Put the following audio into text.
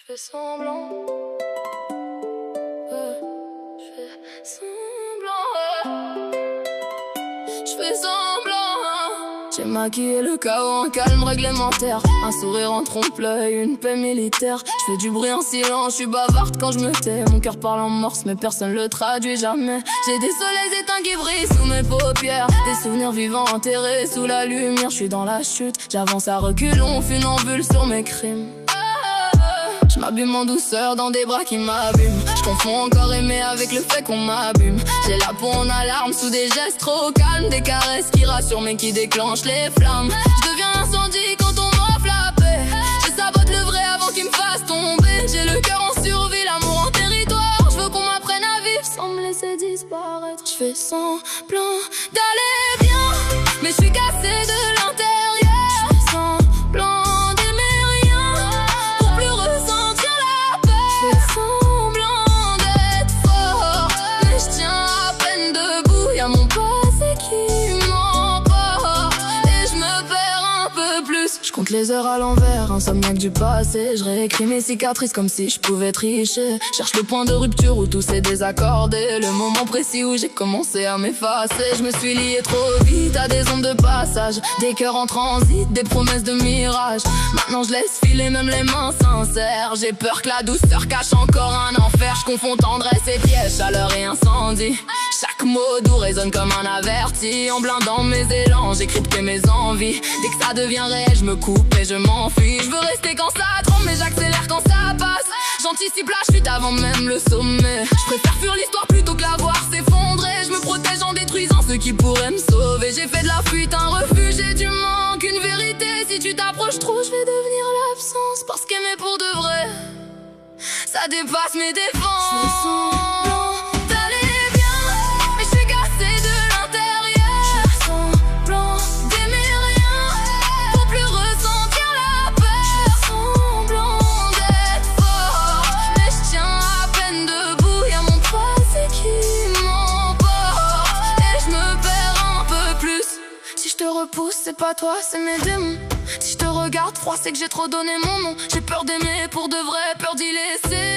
fais semblant, je fais semblant, je fais semblant. J'ai maquillé le chaos en calme réglementaire, un sourire en trompe-l'œil, une paix militaire. Je fais du bruit en silence, je suis bavarde quand je me tais. Mon cœur parle en morse mais personne le traduit jamais. J'ai des soleils éteints qui brillent sous mes paupières, des souvenirs vivants enterrés sous la lumière. Je suis dans la chute, j'avance à reculons, funambule sur mes crimes. Je m'abîme en douceur dans des bras qui m'abîment. Je confonds encore aimer avec le fait qu'on m'abîme. J'ai la peau en alarme sous des gestes trop calmes, des caresses qui rassurent mais qui déclenchent les flammes. Je deviens incendie quand on m'offre la paix. Je sabote le vrai avant qu'il me fasse tomber. J'ai le cœur en survie, l'amour en territoire. Je veux qu'on m'apprenne à vivre sans me laisser disparaître. Je fais semblant d'aller bien, mais je suis cassée de l'intérieur. Je fais semblant compte les heures à l'envers, insomniaque du passé. Je réécris mes cicatrices comme si je pouvais tricher. Cherche le point de rupture où tout s'est désaccordé, le moment précis où j'ai commencé à m'effacer. Je me suis lié trop vite à des ondes de passage, des cœurs en transit, des promesses de mirage. Maintenant je laisse filer même les mains sincères. J'ai peur que la douceur cache encore un enfer. Je confonds tendresse et piège, chaleur et incendie. Chaque mot doux résonne comme un averti. En blindant mes élans, j'ai crypté mes envies. Dès que ça devient réel, je me coupe et je m'enfuis. Je veux rester quand ça tremble mais j'accélère quand ça passe. J'anticipe la chute avant même le sommet. Je préfère fuir l'histoire plutôt que la voir s'effondrer. Je me protège en détruisant ceux qui pourraient me sauver. J'ai fait de la fuite un refuge et du manque une vérité. Si tu t'approches trop, je vais devenir l'absence. Parce qu'aimer pour de vrai, ça dépasse mes défenses. C'est pas toi, c'est mes démons. Si je te regarde froid, c'est que j'ai trop donné mon nom. J'ai peur d'aimer pour de vrai, peur d'y laisser